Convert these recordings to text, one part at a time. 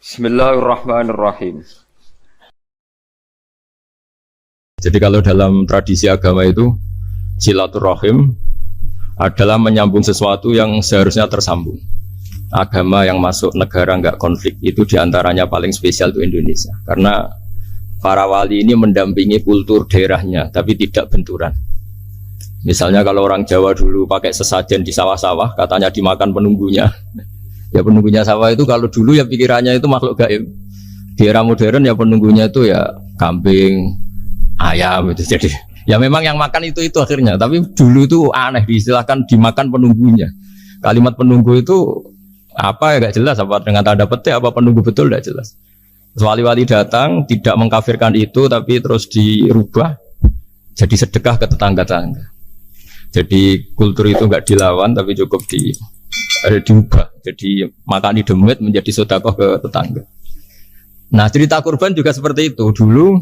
Bismillahirrahmanirrahim. Jadi kalau dalam tradisi agama itu silaturahim adalah menyambung sesuatu yang seharusnya tersambung. Agama yang masuk negara enggak konflik itu diantaranya paling spesial itu Indonesia. Karena para wali ini mendampingi kultur daerahnya tapi tidak benturan. Misalnya kalau orang Jawa dulu pakai sesajen di sawah-sawah katanya dimakan penunggunya. Ya penunggunya sawah itu kalau dulu ya pikirannya itu makhluk gaib. Di era modern ya penunggunya itu ya kambing, ayam itu. Jadi ya memang yang makan itu akhirnya. Tapi dulu itu aneh diistilahkan dimakan penunggunya. Kalimat penunggu itu apa ya gak jelas, apa dengan tanda petik apa penunggu betul gak jelas. Wali-wali datang tidak mengkafirkan itu tapi terus dirubah jadi sedekah ke tetangga-tetangga. Jadi kultur itu gak dilawan tapi cukup diubah. Jadi makani demit menjadi sedekah ke tetangga. Nah cerita kurban juga seperti itu. Dulu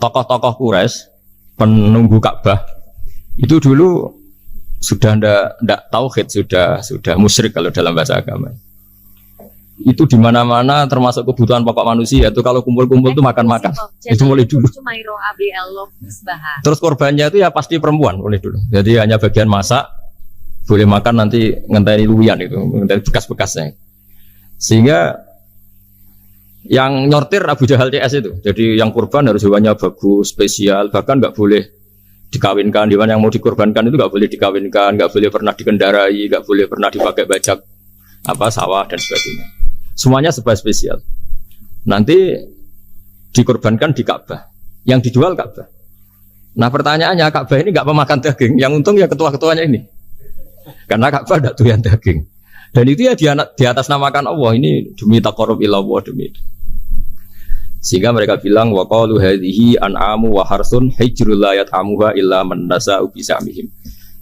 tokoh-tokoh Quraisy penunggu Ka'bah itu dulu sudah ndak tauhid, sudah musyrik kalau dalam bahasa agama. Itu di mana-mana termasuk kebutuhan pokok manusia itu kalau kumpul-kumpul itu makan-makan. Itu mulai dulu. Terus korbannya itu ya pasti perempuan mulai dulu. Jadi hanya bagian masak, boleh makan nanti ngenteni luwian itu, ngenteni bekas-bekasnya. Sehingga yang nyortir Abu Jahal CS itu. Jadi yang kurban harus hewannya bagus, spesial, bahkan nggak boleh dikawinkan. Hewan yang mau dikorbankan itu nggak boleh dikawinkan, nggak boleh pernah dikendarai, nggak boleh pernah dipakai bajak sawah dan sebagainya. Semuanya serba spesial. Nanti dikorbankan di Ka'bah. Yang dijual Ka'bah. Nah pertanyaannya Ka'bah ini nggak memakan daging. Yang untung ya ketua-ketuanya ini. Karena Ka'bah tidak doyan daging. Dan itu ya di atas namakan Allah. Ini demi taqarrub ila Allah, demi itu. Sehingga mereka bilang wa qalu hadhihi an'amu wa harsun hijrul la yat'amuha illa man nasa'u bi samihim.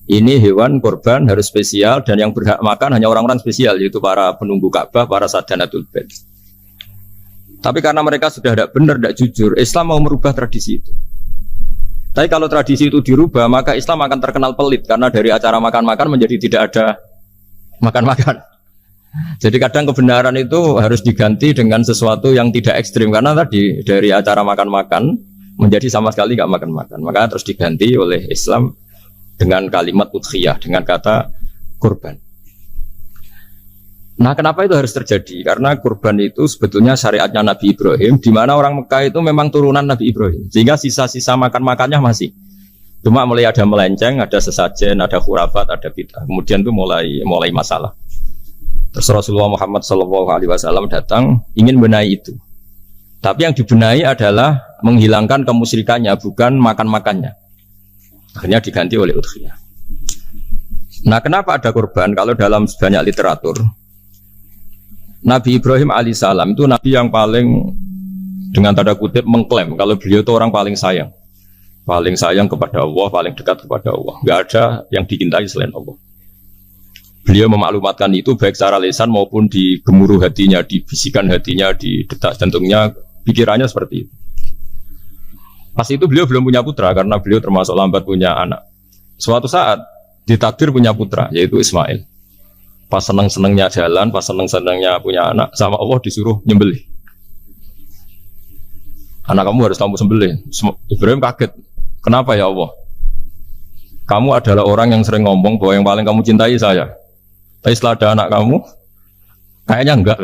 Ini hewan korban harus spesial dan yang berhak makan hanya orang-orang spesial, yaitu para penunggu Ka'bah, para sadanatul bait. Tapi karena mereka sudah tidak benar, tidak jujur, Islam mau merubah tradisi itu. Tapi kalau tradisi itu dirubah, maka Islam akan terkenal pelit karena dari acara makan-makan menjadi tidak ada makan-makan. Jadi kadang kebenaran itu harus diganti dengan sesuatu yang tidak ekstrim karena tadi dari acara makan-makan menjadi sama sekali nggak makan-makan. Maka terus diganti oleh Islam dengan kalimat udhiyah, dengan kata kurban. Nah, kenapa itu harus terjadi? Karena kurban itu sebetulnya syariatnya Nabi Ibrahim, di mana orang Mekah itu memang turunan Nabi Ibrahim, sehingga sisa-sisa makan-makannya masih. Cuma mulai ada melenceng, ada sesajen, ada khurafat, ada bid'ah. Kemudian itu mulai masalah. Terus Rasulullah Muhammad SAW datang ingin benahi itu. Tapi yang dibenahi adalah menghilangkan kemusyrikannya, bukan makan-makannya. Akhirnya diganti oleh udhiyah. Nah, kenapa ada kurban? Kalau dalam banyak literatur, Nabi Ibrahim alaihissalam itu Nabi yang paling dengan tanda kutip mengklaim kalau beliau itu orang paling sayang kepada Allah, paling dekat kepada Allah. Nggak ada yang dicintai selain Allah. Beliau memaklumatkan itu baik secara lisan maupun di gemuruh hatinya, di bisikan hatinya, di detak jantungnya, pikirannya seperti itu. Pas itu beliau belum punya putra karena beliau termasuk lambat punya anak. Suatu saat ditakdir punya putra yaitu Ismail. Pas seneng-senengnya jalan, pas seneng-senengnya punya anak, sama Allah disuruh nyembelih. Anak kamu harus kamu sembelih. Ibrahim kaget. Kenapa ya Allah? Kamu adalah orang yang sering ngomong bahwa yang paling kamu cintai saya. Tapi setelah ada anak kamu, kayaknya enggak.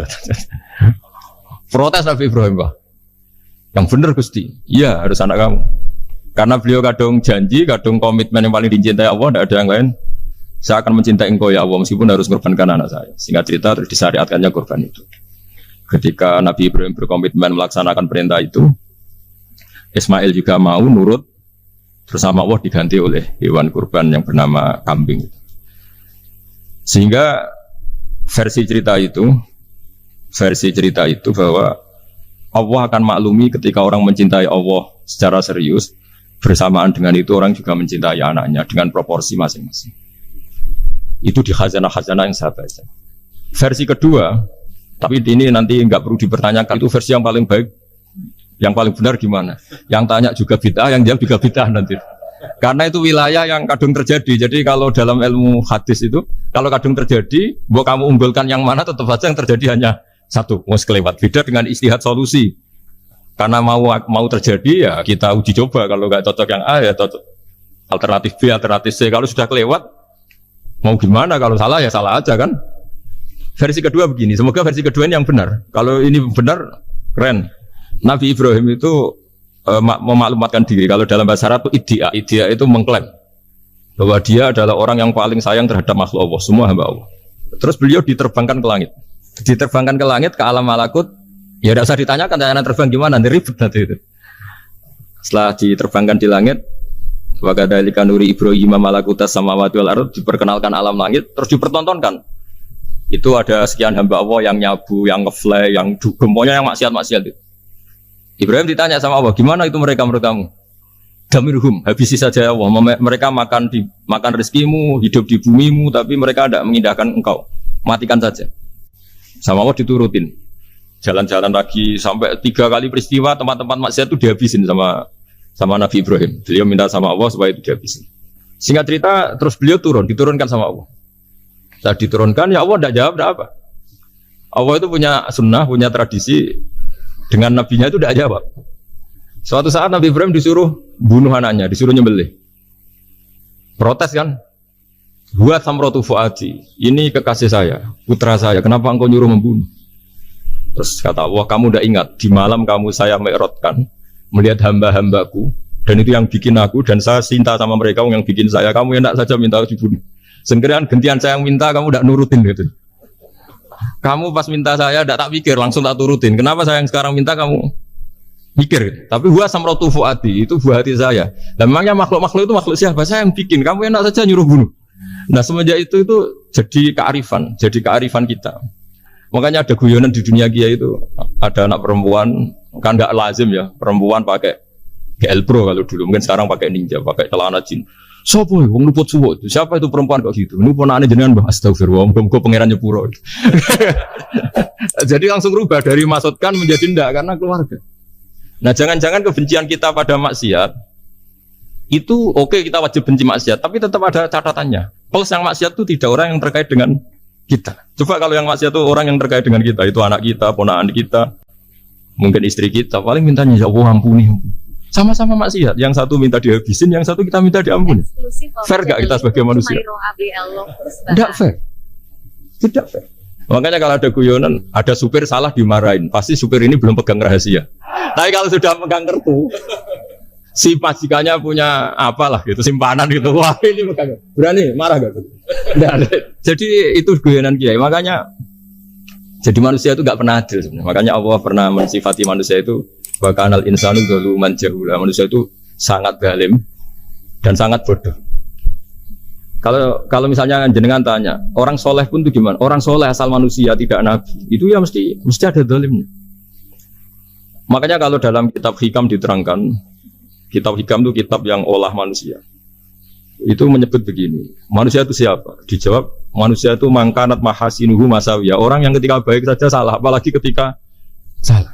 Protes Nabi Ibrahim, Pak. Yang benar Gusti, iya harus anak kamu. Karena beliau kadung janji, kadung komitmen yang paling dicintai Allah, tidak ada yang lain. Saya akan mencintai engkau ya Allah, meskipun harus korbankan anak saya. Singkat cerita terus disyariatkannya korban itu. Ketika Nabi Ibrahim berkomitmen melaksanakan perintah itu, Ismail juga mau nurut, bersama Allah diganti oleh hewan kurban yang bernama kambing. Sehingga versi cerita itu bahwa Allah akan maklumi ketika orang mencintai Allah secara serius, bersamaan dengan itu orang juga mencintai anaknya dengan proporsi masing-masing. Itu di khazanah-khazanah yang saya baca. Versi kedua, tapi ini nanti nggak perlu dipertanyakan, itu versi yang paling baik, yang paling benar gimana? Yang tanya juga bid'ah, yang jawab juga bid'ah nanti. Karena itu wilayah yang kadung terjadi. Jadi kalau dalam ilmu hadis itu, kalau kadung terjadi, buat kamu unggulkan yang mana, tetap saja yang terjadi hanya Satu, mus kelewat. Beda dengan istihad solusi. Karena mau terjadi ya kita uji coba. Kalau nggak cocok yang A ya cocok alternatif B, alternatif C. Kalau sudah kelewat, mau gimana? Kalau salah ya salah aja kan. Versi kedua begini. Semoga versi kedua ini yang benar. Kalau ini benar, keren. Nabi Ibrahim itu memaklumatkan diri. Kalau dalam bahasa Arab itu idea itu mengklaim bahwa dia adalah orang yang paling sayang terhadap makhluk Allah, semua hamba Allah. Terus beliau diterbangkan ke langit. Diterbangkan ke langit, ke alam malakut. Ya tidak usah ditanyakan, tanya terbang gimana, nanti ribet nanti itu. Setelah diterbangkan di langit, wa kadzalika nuri Ibrahim malakutas samawati wal ardh, diperkenalkan alam langit, terus dipertontonkan. Itu ada sekian hamba Allah yang nyabu, yang ngefly, yang dugem, pokoknya yang maksiat-maksiat itu. Ibrahim ditanya sama Allah, gimana itu mereka menurut kamu? Damirhum, habisi saja Allah. Mereka makan rezekimu, hidup di bumimu, tapi mereka tidak mengindahkan engkau. Matikan saja. Sama Allah diturutin. Jalan-jalan lagi sampai 3 kali peristiwa tempat-tempat maksiat itu dihabisin sama Nabi Ibrahim. Beliau minta sama Allah supaya itu dihabisin. Singkat cerita, terus beliau diturunkan sama Allah. Saat diturunkan, ya Allah tidak jawab, tidak apa. Allah itu punya sunnah, punya tradisi. Dengan nabinya itu tidak jawab. Suatu saat Nabi Ibrahim disuruh bunuh anaknya, disuruh nyembelih. Protes kan? Buat samrotu fuadi, ini kekasih saya, putra saya, kenapa engkau nyuruh membunuh? Terus kata Allah, kamu tidak ingat, di malam kamu saya mi'rajkan, melihat hamba-hambaku, dan itu yang bikin aku, dan saya cinta sama mereka yang bikin saya, kamu enak saja minta dibunuh. Segerian gantian saya yang minta, kamu tidak nurutin gitu. Kamu pas minta saya tidak tak pikir, langsung tak turutin. Kenapa saya yang sekarang minta kamu pikir? Tapi huwa samratu fuadi, itu buah hati saya. Dan memangnya makhluk-makhluk itu makhluk siapa? Saya yang bikin, kamu enak saja nyuruh bunuh. Nah semenjak itu jadi kearifan kita. Makanya ada guyonan di dunia kia itu, ada anak perempuan, kan nggak lazim ya, perempuan pakai GL Pro kalau dulu, mungkin sekarang pakai Ninja, pakai celana jin. Siapa ya? Wong luput suwo. Siapa itu perempuan kok gitu? Ini ponakane jenengan Mbah. Astagfirullah, muga-muga pangeran nyepuro. Jadi langsung rubah dari maksudkan menjadi ndak karena keluarga. Nah, jangan-jangan kebencian kita pada maksiat itu oke, kita wajib benci maksiat, tapi tetap ada catatannya. Plus yang maksiat itu tidak orang yang terkait dengan kita. Coba kalau yang maksiat itu orang yang terkait dengan kita, itu anak kita, ponakan kita, mungkin istri kita, paling mintanya ya Allah ampuni. Sama-sama maksiat, yang satu minta dihabisin, yang satu kita minta diampuni. Fair gak kita sebagai manusia? Tidak fair. Tidak fair. Makanya kalau ada guyonan, ada supir salah dimarahin, pasti supir ini belum pegang rahasia. Tapi kalau sudah pegang kartu, si majikannya punya apalah gitu, simpanan gitu, wah ini pegang. Berani, marah gak? Jadi itu guyonan kiai. Makanya jadi manusia itu gak pernah adil sebenarnya. Makanya Allah pernah mensifati manusia itu bakanal insanu zaluman jahula. Manusia itu sangat zalim dan sangat bodoh. Kalau misalnya jenengan tanya, orang soleh pun itu gimana? Orang soleh asal manusia tidak nabi, itu ya mesti ada zalimnya. Makanya kalau dalam kitab Hikam diterangkan, kitab Hikam itu kitab yang olah manusia. Itu menyebut begini, manusia itu siapa? Dijawab, manusia itu mangkanat mahasinuhu masawiyah. Orang yang ketika baik saja salah, apalagi ketika salah.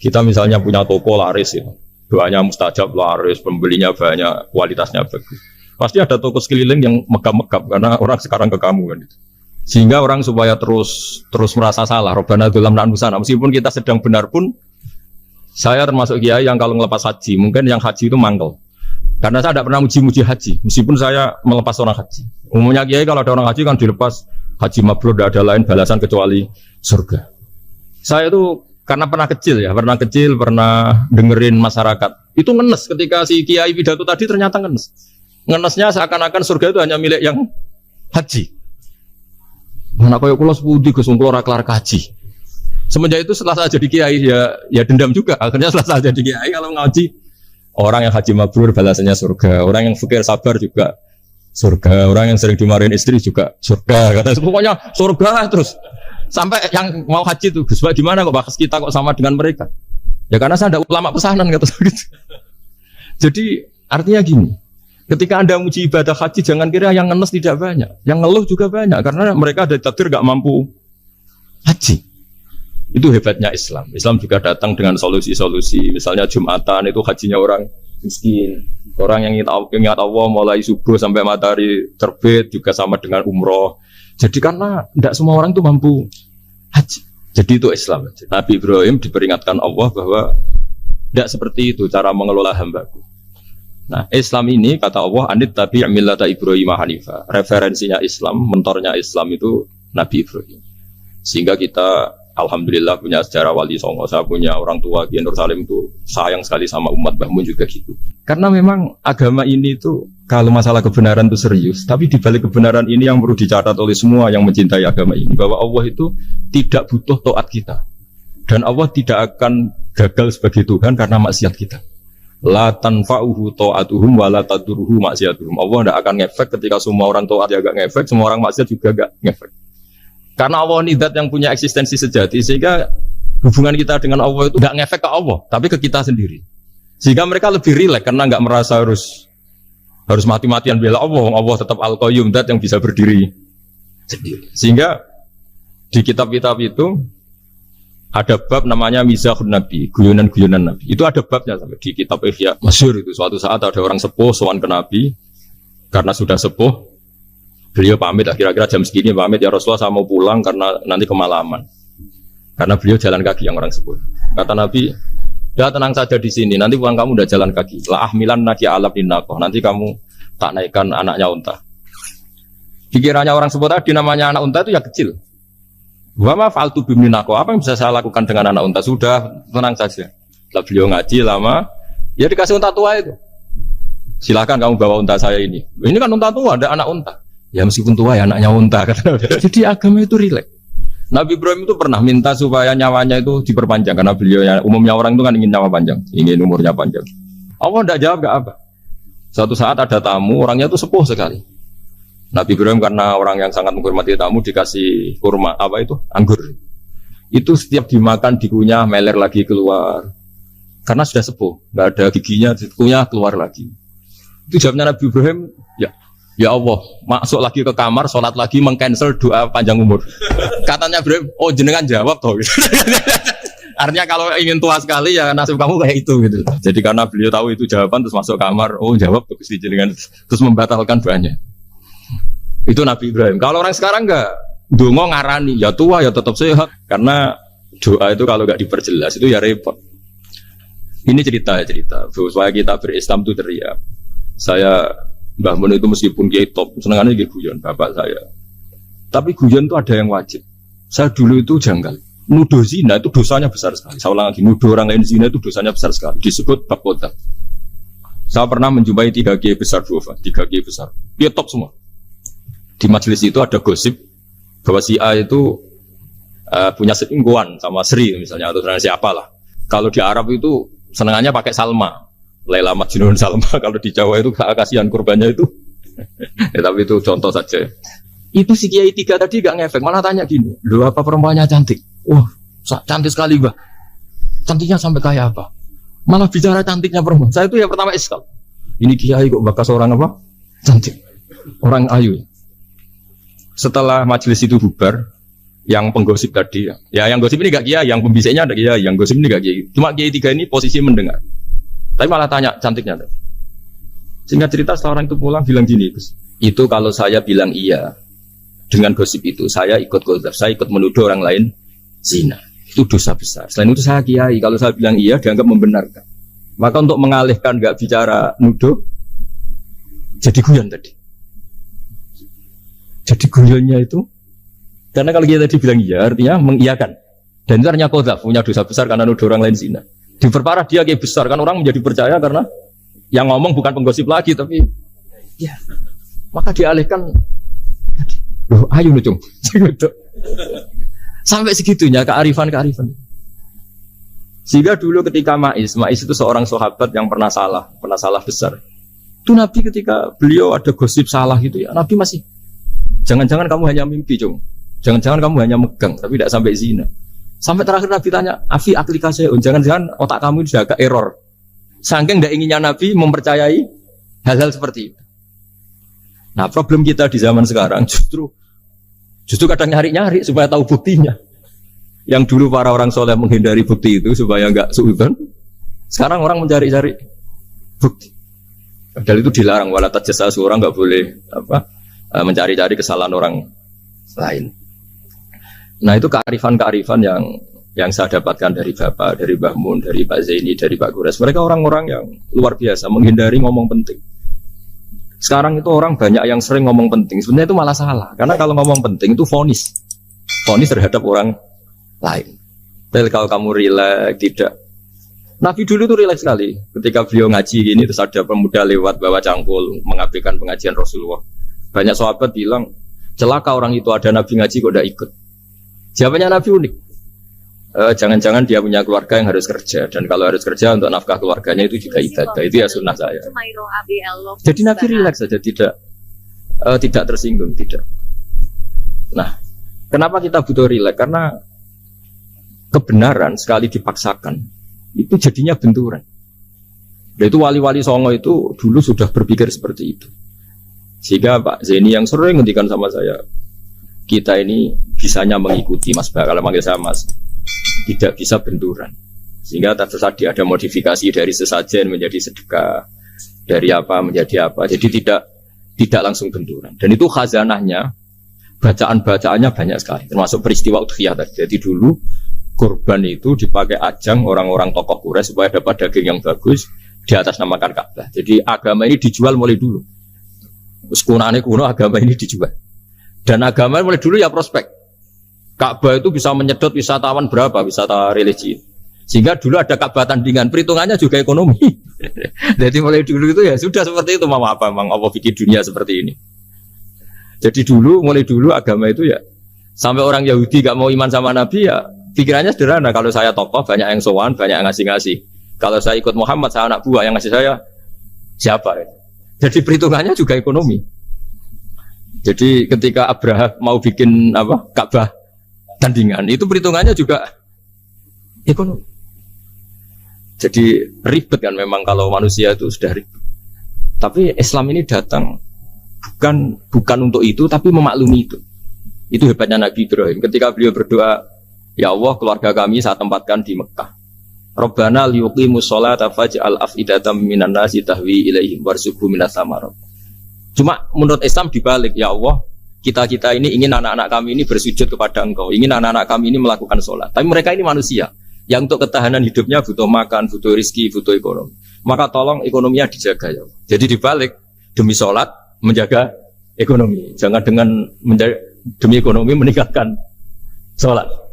Kita misalnya punya toko laris ya, doanya mustajab laris, pembelinya banyak, kualitasnya bagus. Pasti ada toko sekeliling yang megap-megap karena orang sekarang ke kamu kan. Sehingga orang supaya terus merasa salah. Robbana dzalamna anfusana. Meskipun kita sedang benar pun, saya termasuk kiai yang kalau ngelepas haji, mungkin yang haji itu mangkel. Karena saya tidak pernah muji-muji haji, meskipun saya melepas orang haji. Umumnya kiai kalau ada orang haji kan dilepas haji mabrur, tidak ada lain balasan kecuali surga. Saya itu karena pernah kecil, pernah dengerin masyarakat. Itu ngenes ketika si kiai pidato tadi ternyata ngenes. Ngenesnya seakan-akan surga itu hanya milik yang haji. Mana koyo kula sepudi Gus wong kula ora kelar kaji. Semenjak itu setelah saya jadi kiai ya dendam juga. Akhirnya setelah saya jadi kiai kalau ngaji orang yang haji mabrur balasannya surga, orang yang fakir sabar juga surga, orang yang sering dimarahin istri juga surga. Kata pokoknya surga terus. Sampai yang mau haji itu, Gus, gimana kok bahas kita kok sama dengan mereka? Ya karena saya ada ulama pesanan kata gitu. Jadi artinya gini, ketika Anda muji ibadah haji, jangan kira yang ngenes tidak banyak, yang ngeluh juga banyak, karena mereka ada takdir gak mampu haji. Itu hebatnya Islam. Islam juga datang dengan solusi-solusi. Misalnya Jumatan itu hajinya orang miskin, orang yang ingat Allah mulai subuh sampai matahari terbit juga sama dengan umroh. Jadi karena tidak semua orang itu mampu haji. Jadi itu Islam. Nabi Ibrahim diperingatkan Allah bahwa tidak seperti itu cara mengelola hambaku. Nah, Islam ini kata Allah, anit tabi' millata Ibrahim Hanifa. Referensinya Islam, mentornya Islam itu Nabi Ibrahim. Sehingga kita alhamdulillah punya sejarah wali songo, saya punya orang tua Kiai Nur Salim itu sayang sekali sama umat, Mbah Mun juga gitu. Karena memang agama ini itu kalau masalah kebenaran itu serius, tapi di balik kebenaran ini yang perlu dicatat oleh semua yang mencintai agama ini, bahwa Allah itu tidak butuh taat kita. Dan Allah tidak akan gagal sebagai Tuhan karena maksiat kita. La tanfa'uhu ta'atuhum wa la tadurruhu maksiatuhum. Allah tidak akan ngefek ketika semua orang taat ya gak ngefek, semua orang maksiat juga gak ngefek. Karena Allah ini zat yang punya eksistensi sejati, sehingga hubungan kita dengan Allah itu gak ngefek ke Allah, tapi ke kita sendiri. Sehingga mereka lebih rileks karena gak merasa harus mati-matian bela Allah. Allah tetap Al-Qayyum, zat yang bisa berdiri sendiri. Sehingga di kitab-kitab itu ada bab namanya Mizahun Nabi, guyonan-guyonan Nabi. Itu ada babnya sampai di kitab Ihya masyhur itu. Suatu saat ada orang sepuh sowan ke Nabi karena sudah sepuh. Beliau pamit, kira-kira jam segini pamit, ya Rasulullah saya mau pulang karena nanti kemalaman. Karena beliau jalan kaki yang orang sepuh. Kata Nabi, ya tenang saja di sini, nanti pulang kamu udah jalan kaki. La ahmilan naki alab dinnakoh, nanti kamu tak naikkan anaknya unta. Pikirannya orang sepuh tadi namanya anak unta itu ya kecil. Wa ma fa'altu bimninako, apa yang bisa saya lakukan dengan anak unta? Sudah, tenang saja. Lah beliau ngaji lama, ya dikasih unta tua itu. Silakan kamu bawa unta saya ini. Ini kan unta tua, ada anak unta. Ya meskipun tua ya anaknya unta. Jadi agama itu rileks. Nabi Ibrahim itu pernah minta supaya nyawanya itu diperpanjang karena beliau ya, umumnya orang itu kan ingin nyawa panjang, ingin umurnya panjang. Allah tidak jawab gak apa. Suatu saat ada tamu, orangnya itu sepuh sekali. Nabi Ibrahim karena orang yang sangat menghormati tamu dikasih kurma, apa itu? Anggur. Itu setiap dimakan dikunyah meler lagi keluar. Karena sudah sepuh, nggak ada giginya, dikunyah keluar lagi. Itu jawabnya Nabi Ibrahim, ya Allah, masuk lagi ke kamar, sholat lagi, mengcancel doa panjang umur. Katanya Ibrahim, oh jenengan jawab toh. Artinya kalau ingin tua sekali ya nasib kamu kayak itu gitu. Jadi karena beliau tahu itu jawaban terus masuk kamar, oh jawab terus jenengan terus membatalkan doanya. Itu Nabi Ibrahim. Kalau orang sekarang enggak, dongo ngarani, ya tua ya tetap sehat. Karena doa itu kalau enggak diperjelas itu ya repot. Ini cerita supaya kita berislam itu teriak. Saya Mbah Mun itu meskipun kiai top, senengannya dia guyon bapak saya. Tapi guyon itu ada yang wajib. Saya dulu itu janggal. Nuduh zina itu dosanya besar sekali. Saya ulang lagi, nuduh orang lain zina itu dosanya besar sekali. Disebut bab qadzaf. Saya pernah menjumpai 3 kiai besar dua, 3 kiai besar. Dia top semua. Di majelis itu ada gosip bahwa si A itu punya selingkuhan sama Sri misalnya atau siapa lah. Kalau di Arab itu senengannya pakai Salma. Laila Majnun Salma, kalau di Jawa itu kasihan kurbannya itu. Ya, tapi itu contoh saja. Itu si Kiai 3 tadi gak ngefek, malah tanya gini, loh apa perempuannya cantik? Wah, cantik sekali Mbak. Cantiknya sampai kayak apa? Malah bicara cantiknya perempuan. Saya itu ya pertama iskal. Ini Kiai kok bakas orang apa? Cantik. Orang ayu. Setelah majelis itu bubar, yang penggosip tadi ya yang gosip ini gak Kiai, yang pembisiknya ada Kiai, yang gosip ini gak Kiai. Cuma Kiai 3 ini posisi mendengar. Tapi malah tanya cantiknya. Singkat cerita setelah orang itu pulang bilang gini, itu kalau saya bilang iya dengan gosip itu, saya ikut qadzaf, saya ikut menuduh orang lain zina. Itu dosa besar. Selain itu saya kiai, kalau saya bilang iya dianggap membenarkan. Maka untuk mengalihkan nggak bicara nuduh, jadi guyon tadi. Jadi guyonnya itu, karena kalau kita tadi bilang iya, artinya mengiyakan. Dan itu artinya qadzaf, punya dosa besar karena nuduh orang lain zina. Diperparah dia kayak besar kan orang menjadi percaya karena yang ngomong bukan penggosip lagi tapi ya maka dialihkan loh ayo lucu sampai segitunya kearifan sehingga dulu ketika Ma'is itu seorang sahabat yang pernah salah besar itu Nabi ketika beliau ada gosip salah gitu ya Nabi masih jangan-jangan kamu hanya mimpi jangan-jangan kamu hanya megang tapi tidak sampai zina. Sampai terakhir Nabi tanya, Afi aplikasi, jangan-jangan otak kamu sudah agak error. Saking tidak inginnya Nabi mempercayai hal-hal seperti itu. Nah problem kita di zaman sekarang justru kadang nyari-nyari supaya tahu buktinya. Yang dulu para orang soleh menghindari bukti itu supaya nggak suudzon. Sekarang orang mencari-cari bukti. Padahal itu dilarang. Wala tajassasu, orang nggak boleh mencari-cari kesalahan orang lain. Nah itu kearifan-kearifan yang saya dapatkan dari Bapak, dari Mbah Mun, dari Pak Zaini, dari Pak Gures. Mereka orang-orang yang luar biasa, menghindari ngomong penting. Sekarang itu orang banyak yang sering ngomong penting. Sebenarnya itu malah salah. Karena kalau ngomong penting itu vonis terhadap orang lain. Tapi kalau kamu rileks, tidak. Nabi dulu itu rileks sekali. Ketika beliau ngaji gini, terus ada pemuda lewat bawa cangkul, mengabaikan pengajian Rasulullah. Banyak sahabat bilang, celaka orang itu ada Nabi ngaji kok tidak ikut. Jawabannya Nabi unik. Jangan-jangan dia punya keluarga yang harus kerja. Dan kalau harus kerja untuk nafkah keluarganya itu juga ibadah. Itu ya sunnah saya. Jadi Nabi rileks saja, tidak tersinggung, tidak. Nah, kenapa kita butuh rileks? Karena kebenaran sekali dipaksakan itu jadinya benturan. Dan itu wali-wali Songo itu dulu sudah berpikir seperti itu. Sehingga Pak Zaini yang sering ngendikan sama saya, kita ini bisanya mengikuti Mas Ba, kalau manggil saya Mas, tidak bisa benturan. Sehingga tadi ada modifikasi dari sesajen menjadi sedekah, dari apa menjadi apa. Jadi tidak langsung benturan. Dan itu khazanahnya, bacaan-bacaannya banyak sekali, termasuk peristiwa udhiyah tadi. Jadi dulu kurban itu dipakai ajang orang-orang tokoh Quraisy supaya dapat daging yang bagus di atas namakan Ka'bah. Jadi agama ini dijual mulai dulu. Sekunane kuno agama ini dijual. Dan agama mulai dulu ya prospek. Ka'bah itu bisa menyedot wisatawan berapa, wisata religi. Sehingga dulu ada Ka'bah tandingan, perhitungannya juga ekonomi. Jadi mulai dulu itu ya sudah seperti itu, Mama apa Mang Allah bikin dunia seperti ini. Jadi mulai dulu agama itu ya sampai orang Yahudi gak mau iman sama Nabi ya pikirannya sederhana, kalau saya tokoh banyak yang sowan, banyak yang ngasih-ngasih. Kalau saya ikut Muhammad, saya anak buah yang ngasih saya siapa? Ya? Jadi perhitungannya juga ekonomi. Jadi ketika Abraham mau bikin Ka'bah tandingan, itu perhitungannya juga ekonomi. Jadi ribet kan memang kalau manusia itu sudah ribet. Tapi Islam ini datang bukan untuk itu, tapi memaklumi itu. Itu hebatnya Nabi Ibrahim. Ketika beliau berdoa, ya Allah, keluarga kami saya tempatkan di Mekah. Rabbana liyuqimus sholata faj'al af'idatam minan nasi tahwi ilaihim warzuqhum minas samarat. Cuma menurut Islam dibalik, ya Allah, kita ini ingin anak-anak kami ini bersujud kepada Engkau, ingin anak-anak kami ini melakukan sholat. Tapi mereka ini manusia yang untuk ketahanan hidupnya butuh makan, butuh rizki, butuh ekonomi. Maka tolong ekonominya dijaga ya Allah. Jadi dibalik, demi sholat menjaga ekonomi. Jangan dengan demi ekonomi meninggalkan sholat.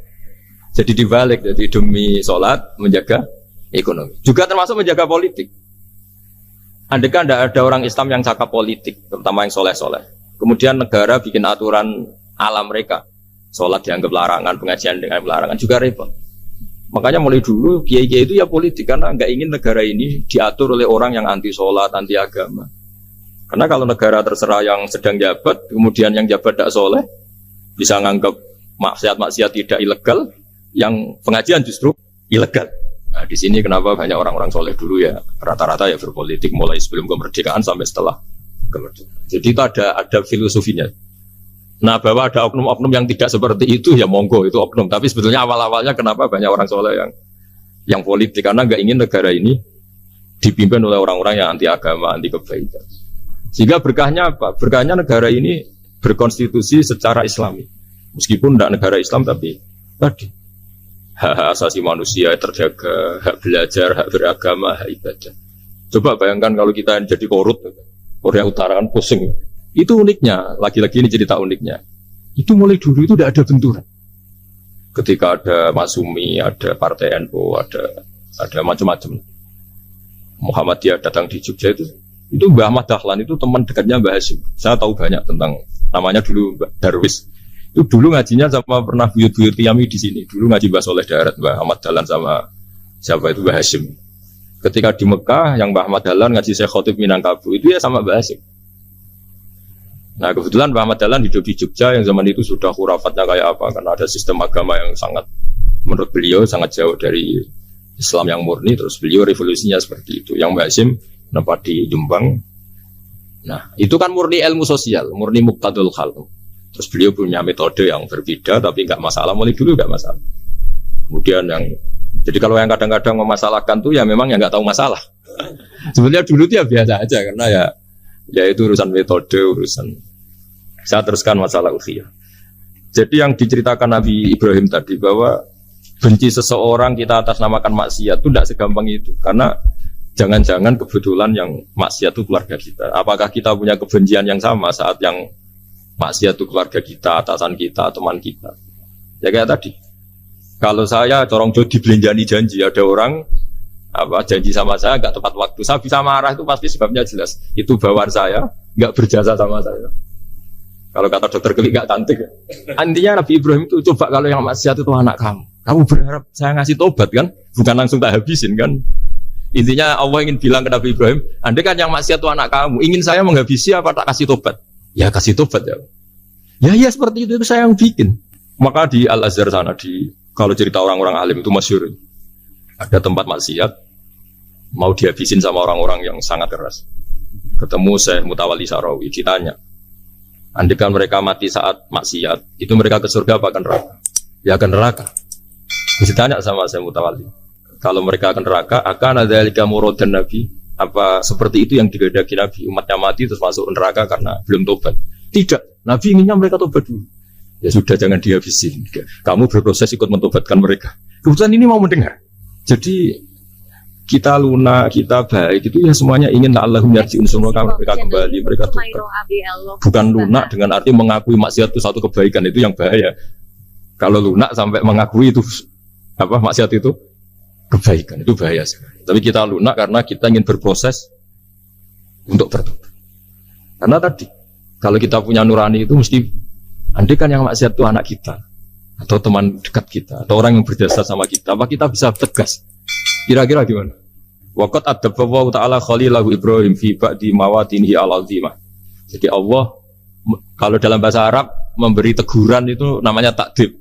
Jadi dibalik, jadi demi sholat menjaga ekonomi. Juga termasuk menjaga politik. Andaikan tidak ada orang Islam yang cakap politik, terutama yang soleh-soleh. Kemudian negara bikin aturan ala mereka. Sholat dianggap larangan, pengajian dengan larangan, juga repot. Makanya mulai dulu kiai-kiai itu ya politik, karena nggak ingin negara ini diatur oleh orang yang anti sholat, anti agama. Karena kalau negara terserah yang sedang jabat, kemudian yang jabat tidak soleh, bisa nganggap maksiat-maksiat tidak ilegal, yang pengajian justru ilegal. Nah, di sini kenapa banyak orang-orang soleh dulu ya rata-rata ya berpolitik mulai sebelum kemerdekaan sampai setelah kemerdekaan. Jadi itu ada filosofinya. Nah, bahwa ada oknum-oknum yang tidak seperti itu ya monggo, itu oknum. Tapi sebetulnya awal-awalnya kenapa banyak orang soleh yang politik, karena nggak ingin negara ini dipimpin oleh orang-orang yang anti agama, anti kebaikan. Sehingga berkahnya apa? Berkahnya negara ini berkonstitusi secara Islami. Meskipun tidak negara Islam, tapi tadi hak asasi manusia terjaga, hak belajar, hak beragama, hak ibadah. Coba bayangkan kalau kita jadi korut, Korea Utara kan pusing. Itu uniknya, lagi-lagi ini cerita uniknya. Itu mulai dulu itu tidak ada benturan. Ketika ada Masumi, ada Partai NU, ada macam-macam. Muhammadiyah datang di Jogja itu Mbah Ahmad Dahlan itu teman dekatnya Mbah Hasyim. Saya tahu banyak tentang, namanya dulu Mbah Darwis. Itu dulu ngajinya sama pernah buyut-buyut Qiyami di sini. Dulu ngaji Mbah Soleh Darat, Mbah Ahmad Dahlan sama siapa itu Mbah Hasyim. Ketika di Mekah, yang Mbah Ahmad Dahlan ngaji Syekh Khotib Minangkabau itu ya sama Mbah Hasyim. Nah kebetulan Mbah Ahmad Dahlan hidup di Jogja yang zaman itu sudah khurafatnya kayak apa, karena ada sistem agama yang sangat, menurut beliau sangat jauh dari Islam yang murni. Terus beliau revolusinya seperti itu. Yang Mbah Hasyim nempat di Jombang. Nah itu kan murni ilmu sosial, murni muqtadul khalq. Terus beliau punya metode yang berbeda, tapi nggak masalah, mulai dulu nggak masalah. Kemudian jadi kalau yang kadang-kadang memasalahkan tuh ya memang yang nggak tahu masalah. Sebenarnya dulu dia biasa aja, karena ya itu urusan metode, urusan. Saya teruskan masalah ukhiyah. Jadi yang diceritakan Nabi Ibrahim tadi bahwa benci seseorang kita atas namakan maksiat itu tidak segampang itu. Karena jangan-jangan kebetulan yang maksiat itu keluarga kita. Apakah kita punya kebencian yang sama saat yang maksiat itu keluarga kita, atasan kita, teman kita? Ya kayak tadi. Kalau saya corong jodi belenjani janji, ada orang janji sama saya nggak tepat waktu, saya bisa marah itu pasti sebabnya jelas. Itu bawaan saya nggak berjasa sama saya. Kalau kata dokter Klik nggak cantik. Intinya Nabi Ibrahim itu coba kalau yang maksiat itu anak kamu berharap saya ngasih tobat kan, bukan langsung tak habisin kan. Intinya Allah ingin bilang ke Nabi Ibrahim, andai kan yang maksiat itu anak kamu, ingin saya menghabisi apa tak kasih tobat? Ya kasih tobat ya. Ya seperti itu saya yang bikin. Maka di Al Azhar sana kalau cerita orang-orang alim itu masyhur. Ada tempat maksiat mau dihabisin sama orang-orang yang sangat keras. Ketemu Syekh Mutawalli Sarawi, ditanya, andai kan mereka mati saat maksiat, itu mereka ke surga apa ke neraka? Ya ke neraka. Ditanya sama Syekh Mutawalli, kalau mereka ke neraka, akan ada dzalika muradan Nabi? Apa seperti itu yang digandaki Nabi, umatnya mati terus masuk neraka karena belum tobat? Tidak, Nabi inginnya mereka tobat dulu. Ya sudah, jangan dihabisin. Kamu berproses ikut mentobatkan mereka. Kebetulan ini mau mendengar. Jadi kita lunak, kita baik itu ya semuanya ingin Allahum yarji'un, semoga mereka kembali, mereka tobat. Bukan lunak dengan arti mengakui maksiat itu satu kebaikan, itu yang bahaya. Kalau lunak sampai mengakui itu maksiat itu kebaikan, itu bahaya sekali. Tapi kita lunak karena kita ingin berproses untuk bertobat. Karena tadi kalau kita punya nurani itu mesti, andai kan yang maksiat itu anak kita atau teman dekat kita atau orang yang berjasa sama kita, apa kita bisa tegas? Kira-kira gimana? Waqat adabbahu ta'ala khalilahu Ibrahim fi ba'di mawatinihi al-azimah. Jadi Allah kalau dalam bahasa Arab memberi teguran itu namanya takdib.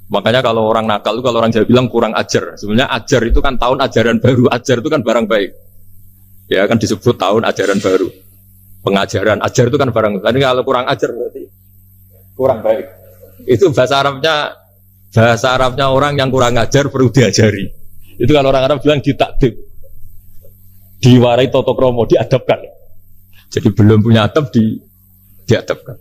Makanya kalau orang nakal itu, kalau orang Jawa bilang kurang ajar. Sebenarnya ajar itu kan tahun ajaran baru. Ajar itu kan barang baik. Ya kan disebut tahun ajaran baru. Pengajaran, ajar itu kan barang baik. Jadi kalau kurang ajar berarti kurang baik. Itu bahasa Arabnya orang yang kurang ajar perlu diajari. Itu kalau orang Arab bilang ditakdib, diwarai toto kromo, diadabkan. Jadi belum punya adab diadabkan.